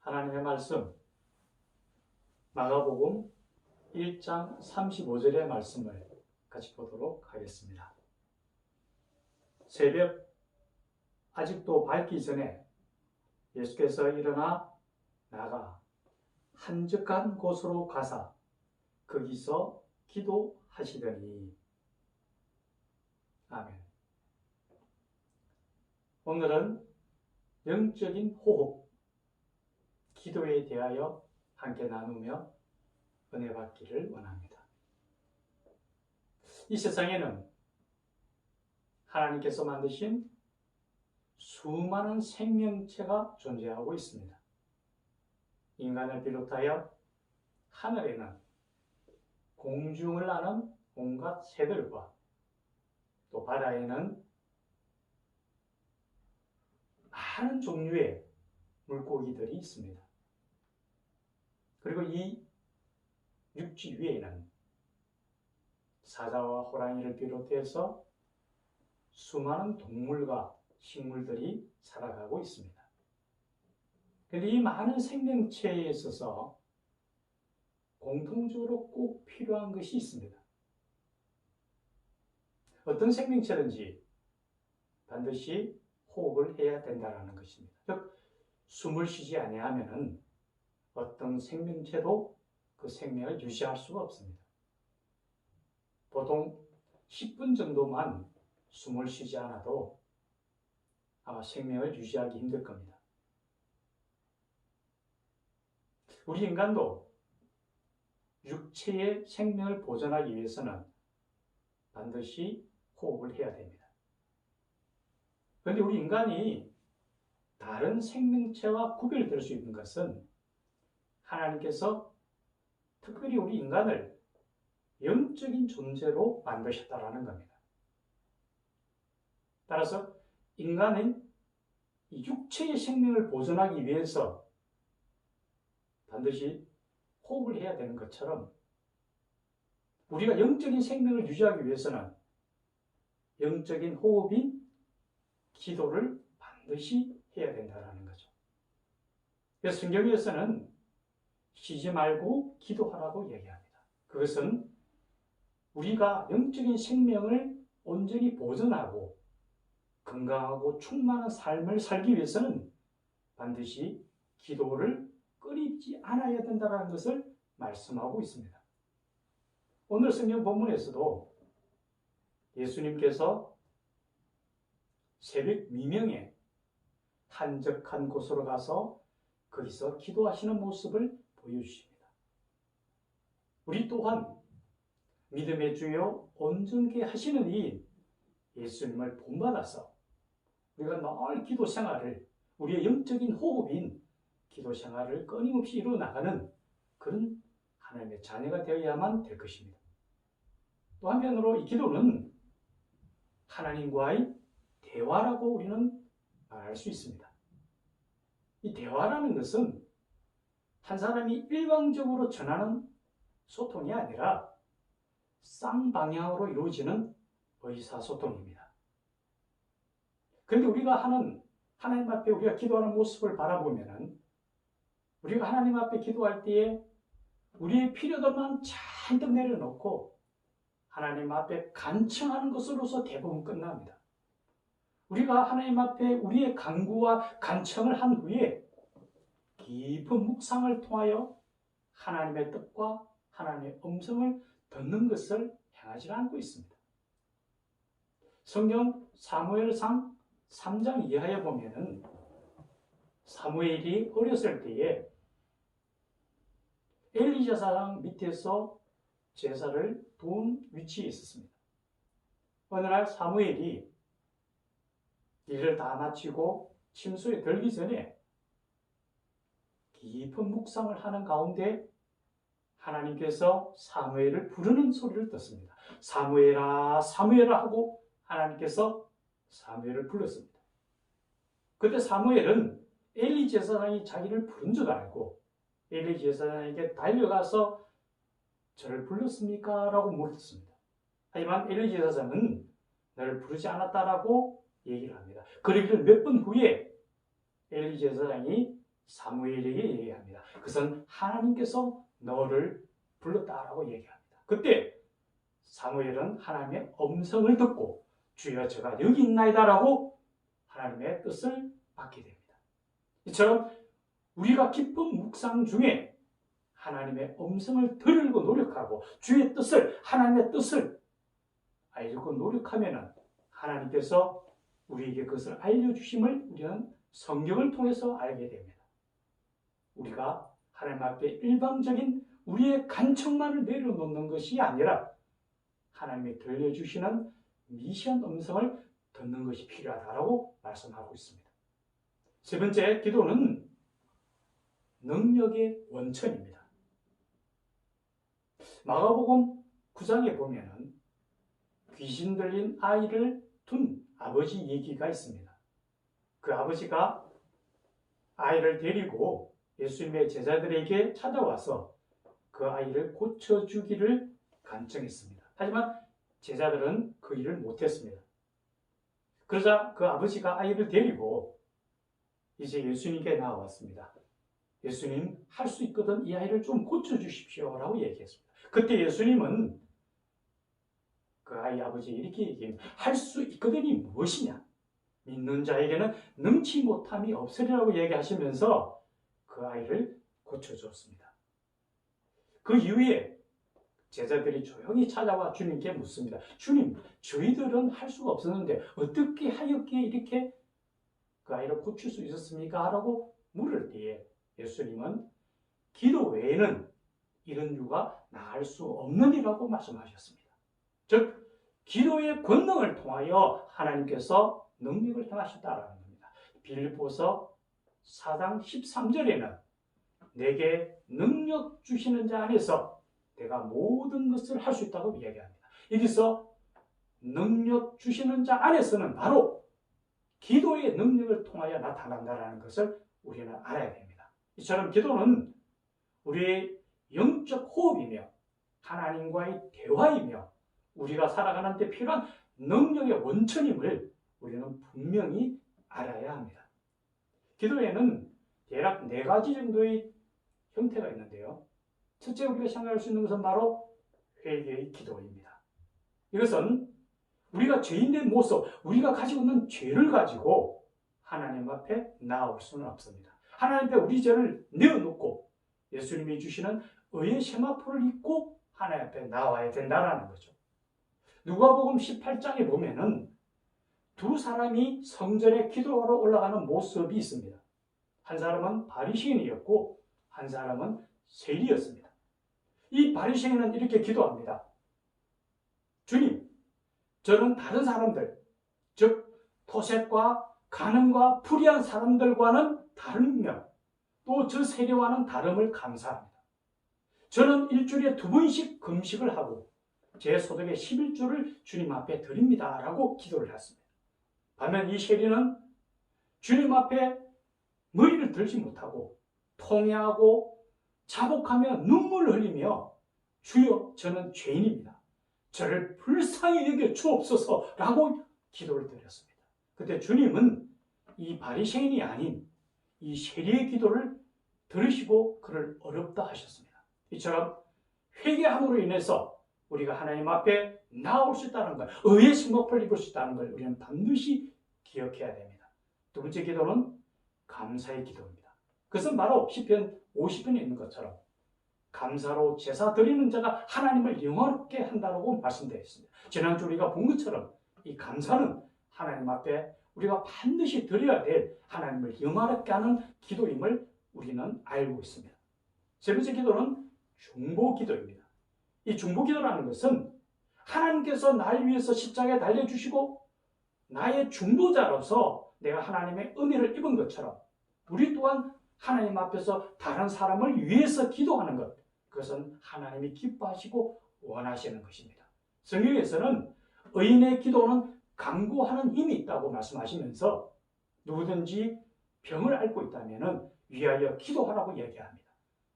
하나님의 말씀, 마가복음 1장 35절의 말씀을 같이 보도록 하겠습니다. 새벽 아직도 밝기 전에 예수께서 일어나 나가 한적한 곳으로 가사 거기서 기도하시더니. 아멘. 오늘은 영적인 호흡, 기도에 대하여 함께 나누며 은혜 받기를 원합니다. 이 세상에는 하나님께서 만드신 수많은 생명체가 존재하고 있습니다. 인간을 비롯하여 하늘에는 공중을 나는 온갖 새들과 또 바다에는 많은 종류의 물고기들이 있습니다. 그리고 이 육지 위에는 사자와 호랑이를 비롯해서 수많은 동물과 식물들이 살아가고 있습니다. 그런데 이 많은 생명체에 있어서 공통적으로 꼭 필요한 것이 있습니다. 어떤 생명체든지 반드시 호흡을 해야 된다는 것입니다. 즉, 숨을 쉬지 아니하면 어떤 생명체도 그 생명을 유지할 수가 없습니다. 보통 10분 정도만 숨을 쉬지 않아도 아마 생명을 유지하기 힘들 겁니다. 우리 인간도 육체의 생명을 보존하기 위해서는 반드시 호흡을 해야 됩니다. 그런데 우리 인간이 다른 생명체와 구별될 수 있는 것은 하나님께서 특별히 우리 인간을 영적인 존재로 만드셨다는 겁니다. 따라서 인간은 이 육체의 생명을 보존하기 위해서 반드시 호흡을 해야 되는 것처럼 우리가 영적인 생명을 유지하기 위해서는 영적인 호흡인 기도를 반드시 해야 된다는 거죠. 그래서 성경에서는 쉬지 말고 기도하라고 얘기합니다. 그것은 우리가 영적인 생명을 온전히 보존하고 건강하고 충만한 삶을 살기 위해서는 반드시 기도를 끊이지 않아야 된다는 것을 말씀하고 있습니다. 오늘 성경 본문에서도 예수님께서 새벽 미명에 한적한 곳으로 가서 거기서 기도하시는 모습을 보여주십니다. 우리 또한 믿음의 주요 온전케 하시는 이 예수님을 본받아서 우리가 늘 기도 생활을, 우리의 영적인 호흡인 기도 생활을 끊임없이 이루어 나가는 그런 하나님의 자녀가 되어야만 될 것입니다. 또 한편으로 이 기도는 하나님과의 대화라고 우리는 말할 수 있습니다. 이 대화라는 것은 한 사람이 일방적으로 전하는 소통이 아니라 쌍방향으로 이루어지는 의사소통입니다. 그런데 우리가 하나님 앞에 우리가 기도하는 모습을 바라보면 우리가 하나님 앞에 기도할 때에 우리의 필요들만 잔뜩 내려놓고 하나님 앞에 간청하는 것으로서 대부분 끝납니다. 우리가 하나님 앞에 우리의 간구와 간청을 한 후에 깊은 묵상을 통하여 하나님의 뜻과 하나님의 음성을 듣는 것을 행하지 않고 있습니다. 성경 사무엘상 3장 이하에 보면은 사무엘이 어렸을 때에 엘리 제사장 밑에서 제사를 도운 위치에 있었습니다. 어느 날 사무엘이 일을 다 마치고 침소에 들기 전에 깊은 묵상을 하는 가운데 하나님께서 사무엘을 부르는 소리를 듣습니다. 사무엘아, 사무엘아 하고 하나님께서 사무엘을 불렀습니다. 그때 사무엘은 엘리 제사장이 자기를 부른 줄 알고 엘리 제사장에게 달려가서 저를 불렀습니까? 라고 물었습니다. 하지만 엘리 제사장은 나를 부르지 않았다라고 얘기를 합니다. 그러기를 몇 분 후에 엘리 제사장이 사무엘에게 얘기합니다. 그것은 하나님께서 너를 불렀다라고 얘기합니다. 그때 사무엘은 하나님의 음성을 듣고 주여 제가 여기 있나이다라고 하나님의 뜻을 받게 됩니다. 이처럼 우리가 깊은 묵상 중에 하나님의 음성을 들으려고 노력하고 주의 뜻을, 하나님의 뜻을 알려고 노력하면 하나님께서 우리에게 그것을 알려주심을 우리는 성경을 통해서 알게 됩니다. 우리가 하나님 앞에 일방적인 우리의 간청만을 내려놓는 것이 아니라 하나님이 들려주시는 미션 음성을 듣는 것이 필요하다고 말씀하고 있습니다. 세 번째, 기도는 능력의 원천입니다. 마가복음 9장에 보면 귀신 들린 아이를 둔 아버지 얘기가 있습니다. 그 아버지가 아이를 데리고 예수님의 제자들에게 찾아와서 그 아이를 고쳐주기를 간청했습니다. 하지만 제자들은 그 일을 못했습니다. 그러자 그 아버지가 아이를 데리고 이제 예수님께 나와왔습니다. 예수님, 할 수 있거든 이 아이를 좀 고쳐주십시오 라고 얘기했습니다. 그때 예수님은 그 아이 아버지에게 이렇게 얘기합니다. 할 수 있거든이 무엇이냐? 믿는 자에게는 능치 못함이 없으리라고 얘기하시면서 그 아이를 고쳐줬습니다. 그 이후에 제자들이 조용히 찾아와 주님께 묻습니다. 주님, 저희들은 할 수가 없었는데 어떻게 하였기에 이렇게 그 아이를 고칠 수 있었습니까? 라고 물을 때에 예수님은 기도 외에는 이런 유가 나을 수 없느니라고 말씀하셨습니다. 즉, 기도의 권능을 통하여 하나님께서 능력을 행하셨다라는 겁니다. 빌립보서 4장 13절에는 내게 능력 주시는 자 안에서 내가 모든 것을 할 수 있다고 이야기합니다. 여기서 능력 주시는 자 안에서는 바로 기도의 능력을 통하여 나타난다는 것을 우리는 알아야 됩니다. 이처럼 기도는 우리의 영적 호흡이며 하나님과의 대화이며 우리가 살아가는 데 필요한 능력의 원천임을 우리는 분명히 알아야 합니다. 기도에는 대략 4가지 정도의 형태가 있는데요. 첫째, 우리가 생각할 수 있는 것은 바로 회개의 기도입니다. 이것은 우리가 죄인된 모습, 우리가 가지고 있는 죄를 가지고 하나님 앞에 나아올 수는 없습니다. 하나님 앞에 우리 죄를 내어놓고 예수님이 주시는 의의 세마포를 입고 하나님 앞에 나와야 된다는 거죠. 누가복음 18장에 보면은 두 사람이 성전에 기도하러 올라가는 모습이 있습니다. 한 사람은 바리새인이었고 한 사람은 세리였습니다. 이 바리새인은 이렇게 기도합니다. 주님, 저는 다른 사람들, 즉 토색과 간음과 불의한 사람들과는 다르며 또 저 세리와는 다름을 감사합니다. 저는 일주일에 2번씩 금식을 하고 제 소득의 11조를 주님 앞에 드립니다 라고 기도를 했습니다. 반면 이 세리는 주님 앞에 머리를 들지 못하고 통회하고 자복하며 눈물을 흘리며 주여 저는 죄인입니다. 저를 불쌍히 여겨 주옵소서 라고 기도를 드렸습니다. 그때 주님은 이 바리새인이 아닌 이 세리의 기도를 들으시고 그를 어렵다 하셨습니다. 이처럼 회개함으로 인해서 우리가 하나님 앞에 나올 수 있다는 것, 의의 신목을 입을 수 있다는 걸 우리는 반드시 기억해야 됩니다. 두 번째 기도는 감사의 기도입니다. 그것은 바로 시편 50편에 있는 것처럼 감사로 제사 드리는 자가 하나님을 영화롭게 한다고 말씀되어 있습니다. 지난주 우리가 본 것처럼 이 감사는 하나님 앞에 우리가 반드시 드려야 될 하나님을 영화롭게 하는 기도임을 우리는 알고 있습니다. 세 번째 기도는 중보기도입니다. 이 중보기도라는 것은 하나님께서 날 위해서 십자가에 달려주시고 나의 중보자로서 내가 하나님의 은혜를 입은 것처럼 우리 또한 하나님 앞에서 다른 사람을 위해서 기도하는 것, 그것은 하나님이 기뻐하시고 원하시는 것입니다. 성경에서는 의인의 기도는 강구하는 힘이 있다고 말씀하시면서 누구든지 병을 앓고 있다면 위하여 기도하라고 얘기합니다.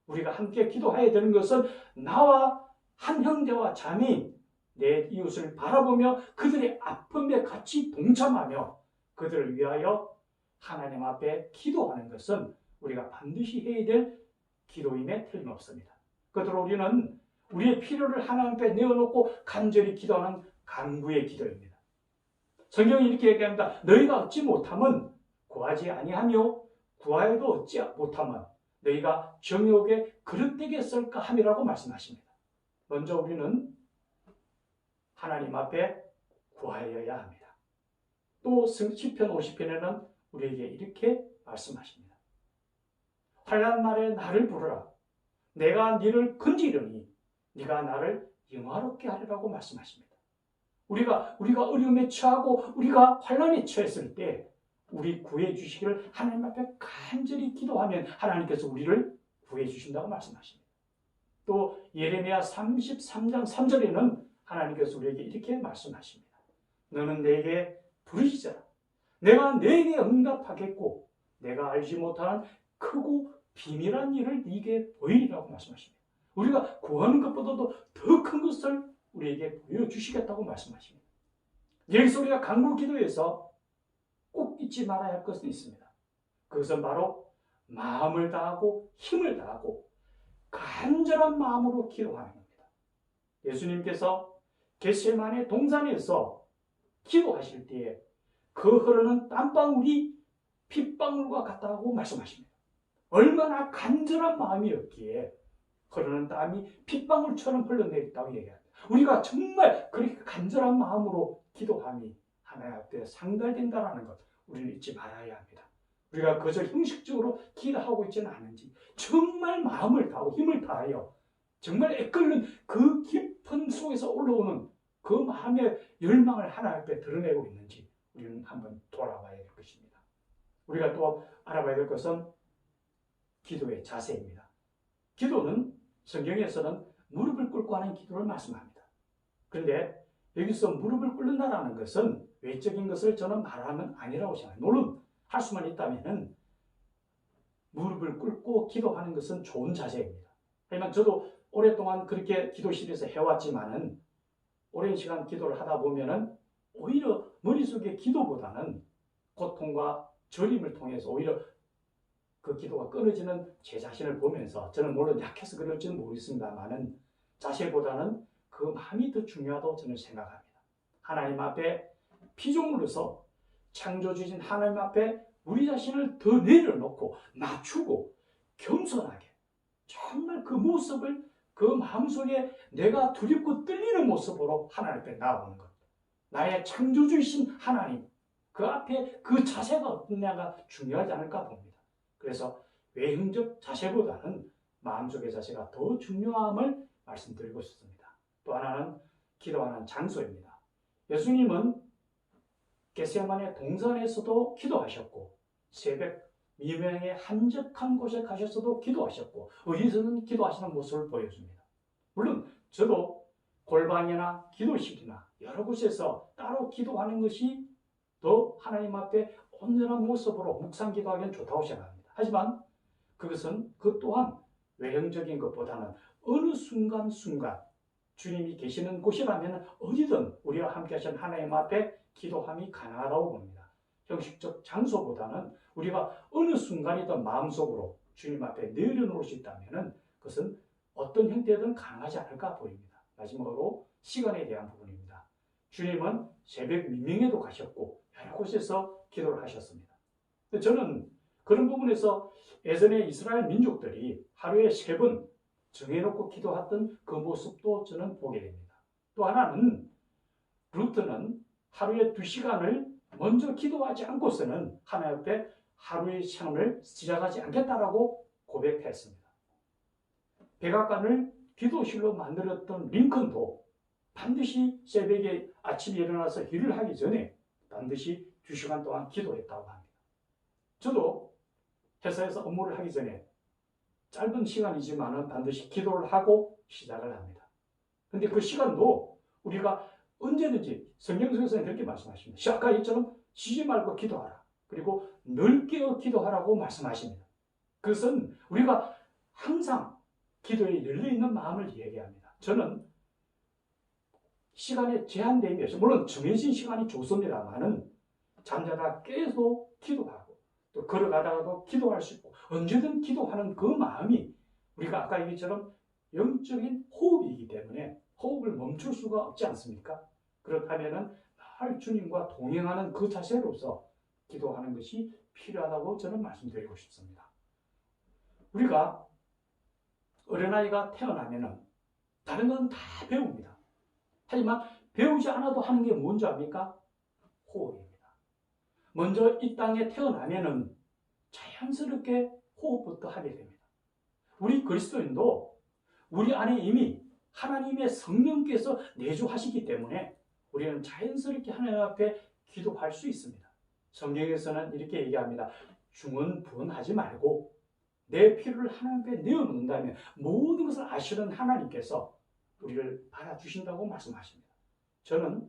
우리가 함께 기도해야 되는 것은 나와 한 형제와 자매인 내 이웃을 바라보며 그들의 아픔에 같이 동참하며 그들을 위하여 하나님 앞에 기도하는 것은 우리가 반드시 해야 될 기도임에 틀림없습니다. 그토록 우리는 우리의 필요를 하나님 앞에 내어놓고 간절히 기도하는 간구의 기도입니다. 성경이 이렇게 얘기합니다. 너희가 얻지 못하면 구하지 아니하며 구하여도 얻지 못하면 너희가 정욕에 그릇되겠을까 함이라고 말씀하십니다. 먼저 우리는 하나님 앞에 구하여야 합니다. 또 시편 50편에는 우리에게 이렇게 말씀하십니다. 환난 날에 나를 부르라. 내가 너를 건지리니 네가 나를 영화롭게 하리라고 말씀하십니다. 우리가 어려움에 처하고 우리가 환난에 처했을 때 우리 구해 주시기를 하나님 앞에 간절히 기도하면 하나님께서 우리를 구해 주신다고 말씀하십니다. 또 예레미야 33장 3절에는 하나님께서 우리에게 이렇게 말씀하십니다. 너는 내게 부르짖어라. 내가 내게 응답하겠고 내가 알지 못하는 크고 비밀한 일을 네게 보이리라고 말씀하십니다. 우리가 구하는 것보다도 더 큰 것을 우리에게 보여주시겠다고 말씀하십니다. 여기서 우리가 간구 기도에서 꼭 잊지 말아야 할 것은 있습니다. 그것은 바로 마음을 다하고 힘을 다하고 간절한 마음으로 기도하는 겁니다. 예수님께서 겟세마네 동산에서 기도하실 때에 그 흐르는 땀방울이 핏방울과 같다고 말씀하십니다. 얼마나 간절한 마음이었기에 흐르는 땀이 핏방울처럼 흘러내렸다고 얘기합니다. 우리가 정말 그렇게 간절한 마음으로 기도함이 하나님 앞에 상달된다는 것 우리는 잊지 말아야 합니다. 우리가 그저 형식적으로 기도하고 있지는 않은지 정말 마음을 다하고 힘을 다하여 정말 애끓는 그 깊은 속에서 올라오는 그 마음의 열망을 하나님 앞에 드러내고 있는지 우리는 한번 돌아봐야 될 것입니다. 우리가 또 알아봐야 될 것은 기도의 자세입니다. 기도는 성경에서는 무릎을 꿇고 하는 기도를 말씀합니다. 그런데 여기서 무릎을 꿇는다는 것은 외적인 것을 저는 말하면 아니라고 생각합니다. 물론 할 수만 있다면 무릎을 꿇고 기도하는 것은 좋은 자세입니다. 하지만 저도 오랫동안 그렇게 기도실에서 해왔지만은 오랜 시간 기도를 하다 보면은 오히려 머릿속에 기도보다는 고통과 저림을 통해서 오히려 그 기도가 끊어지는 제 자신을 보면서 저는 물론 약해서 그럴지는 모르겠습니다만은 자세보다는 그 마음이 더 중요하다고 저는 생각합니다. 하나님 앞에 피조물로서 창조주신 하나님 앞에 우리 자신을 더 내려놓고 낮추고 겸손하게 정말 그 모습을 그 마음속에 내가 두렵고 떨리는 모습으로 하나님 앞에 나아오는 것. 나의 창조주이신 하나님 그 앞에 그 자세가 어떠냐가 중요하지 않을까 봅니다. 그래서 외형적 자세보다는 마음속의 자세가 더 중요함을 말씀드리고 싶습니다. 또 하나는 기도하는 장소입니다. 예수님은 겟세마네 동산에서도 기도하셨고 새벽 미명의 한적한 곳에 가셔서도 기도하셨고 어디서는 기도하시는 모습을 보여줍니다. 물론 저도 골방이나 기도실이나 여러 곳에서 따로 기도하는 것이 더 하나님 앞에 온전한 모습으로 묵상 기도하기는 좋다고 생각합니다. 하지만 그것은 그 또한 외형적인 것보다는 어느 순간순간 주님이 계시는 곳이라면 어디든 우리와 함께 하신 하나님 앞에 기도함이 가능하다고 봅니다. 형식적 장소보다는 우리가 어느 순간이든 마음속으로 주님 앞에 내려놓을 수 있다면 그것은 어떤 형태든 가능하지 않을까 보입니다. 마지막으로 시간에 대한 부분입니다. 주님은 새벽 미명에도 가셨고 여러 곳에서 기도를 하셨습니다. 저는 그런 부분에서 예전에 이스라엘 민족들이 하루에 3번 정해놓고 기도했던 그 모습도 저는 보게 됩니다. 또 하나는 루트는 하루에 2시간을 먼저 기도하지 않고서는 하나님 앞에 하루의 삶을 시작하지 않겠다라고 고백했습니다. 백악관을 기도실로 만들었던 링컨도 반드시 새벽에 아침에 일어나서 일을 하기 전에 반드시 2시간 동안 기도했다고 합니다. 저도 회사에서 업무를 하기 전에 짧은 시간이지만 반드시 기도를 하고 시작을 합니다. 그런데 그 시간도 우리가 언제든지 성경 속에서는 그렇게 말씀하십니다. 아까 이처럼 쉬지 말고 기도하라. 그리고 늘 깨어 기도하라고 말씀하십니다. 그것은 우리가 항상 기도에 열려있는 마음을 얘기합니다. 저는 시간에 제한됨이 없어요. 물론 정해진 시간이 좋습니다만은 잠자다 깨서 기도하고 또 걸어가다가도 기도할 수 있고 언제든 기도하는 그 마음이 우리가 아까 얘기처럼 영적인 호흡이기 때문에 호흡을 멈출 수가 없지 않습니까? 그렇다면 늘 주님과 동행하는 그 자세로서 기도하는 것이 필요하다고 저는 말씀드리고 싶습니다. 우리가 어린아이가 태어나면 다른 건 다 배웁니다. 하지만 배우지 않아도 하는 게 뭔지 압니까? 호흡입니다. 먼저 이 땅에 태어나면 자연스럽게 호흡부터 하게 됩니다. 우리 그리스도인도 우리 안에 이미 하나님의 성령께서 내주하시기 때문에 우리는 자연스럽게 하나님 앞에 기도할 수 있습니다. 성경에서는 이렇게 얘기합니다. 중언부언하지 말고 내 필요를 하나님 앞에 내어놓는다면 모든 것을 아시는 하나님께서 우리를 받아주신다고 말씀하십니다. 저는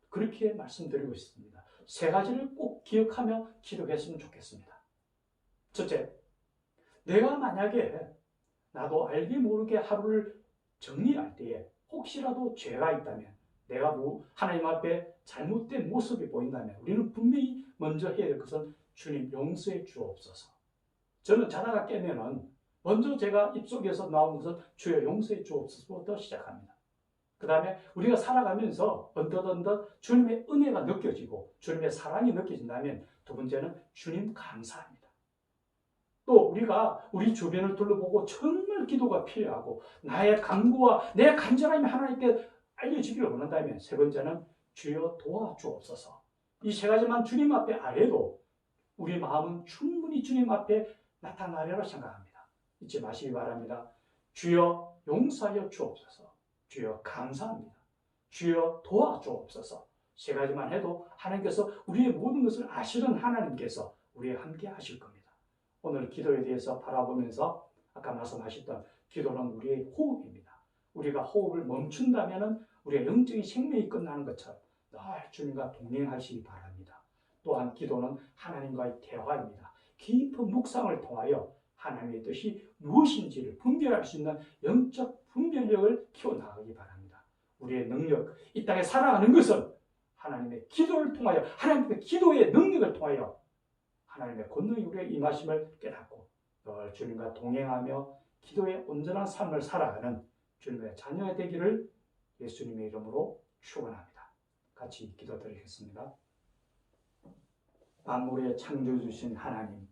그렇게 말씀드리고 있습니다. 세 가지를 꼭 기억하며 기도했으면 좋겠습니다. 첫째, 내가 만약에 나도 알게 모르게 하루를 정리할 때에 혹시라도 죄가 있다면 내가 하나님 앞에 잘못된 모습이 보인다면 우리는 분명히 먼저 해야 될 것은 주님 용서해 주옵소서. 저는 자다가 깨면은 먼저 제가 입속에서 나온 것은 주여 용서해 주옵소서부터 시작합니다. 그 다음에 우리가 살아가면서 언덧 주님의 은혜가 느껴지고 주님의 사랑이 느껴진다면 두 번째는 주님 감사합니다. 또 우리가 우리 주변을 둘러보고 정말 기도가 필요하고 나의 간구와 내 간절함이 하나님께 알려지기를 원한다면 세 번째는 주여 도와주옵소서. 이 세 가지만 주님 앞에 아래도 우리 마음은 충분히 주님 앞에 나타나리라 생각합니다. 잊지 마시기 바랍니다. 주여 용서하여 주옵소서. 주여 감사합니다. 주여 도와주옵소서. 세 가지만 해도 하나님께서 우리의 모든 것을 아시는 하나님께서 우리와 함께 하실 겁니다. 오늘 기도에 대해서 바라보면서 아까 말씀하셨던 기도는 우리의 호흡입니다. 우리가 호흡을 멈춘다면 우리의 영적인 생명이 끝나는 것처럼 늘 주님과 동행하시기 바랍니다. 또한 기도는 하나님과의 대화입니다. 깊은 묵상을 통하여 하나님의 뜻이 무엇인지를 분별할 수 있는 영적 분별력을 키워나가기 바랍니다. 우리의 능력, 이 땅에 살아가는 것은 하나님의 기도를 통하여 하나님의 기도의 능력을 통하여 하나님의 권능이 우리의 임하심을 깨닫고 늘 주님과 동행하며 기도의 온전한 삶을 살아가는 주님의 자녀가 되기를 예수님의 이름으로 축원합니다. 같이 기도드리겠습니다. 만물의 창조주신 하나님,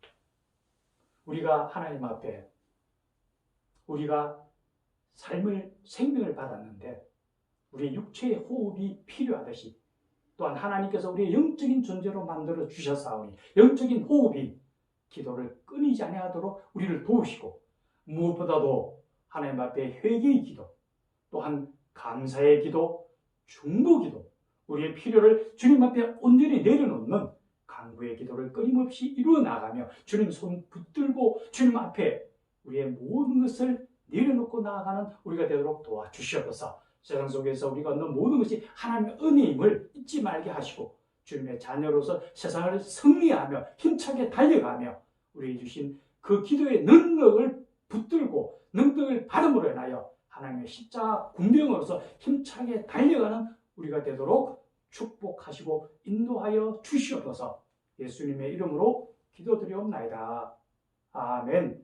우리가 하나님 앞에 우리가 생명을 받았는데 우리의 육체의 호흡이 필요하듯이 또한 하나님께서 우리의 영적인 존재로 만들어 주셨사오니 영적인 호흡이 기도를 끊이지 아니하도록 우리를 도우시고 무엇보다도 하나님 앞에 회개의 기도, 또한 감사의 기도, 중보 기도, 우리의 필요를 주님 앞에 온전히 내려놓는 간구의 기도를 끊임없이 이루어 나가며 주님 손 붙들고 주님 앞에 우리의 모든 것을 내려놓고 나아가는 우리가 되도록 도와주시옵소서. 세상 속에서 우리가 얻는 모든 것이 하나님의 은혜임을 잊지 말게 하시고 주님의 자녀로서 세상을 승리하며 힘차게 달려가며 우리에게 주신 그 기도의 능력을 붙들고 능력을 받음으로 인하여 하나님의 십자가 군병으로서 힘차게 달려가는 우리가 되도록 축복하시고 인도하여 주시옵소서. 예수님의 이름으로 기도드리옵나이다. 아멘.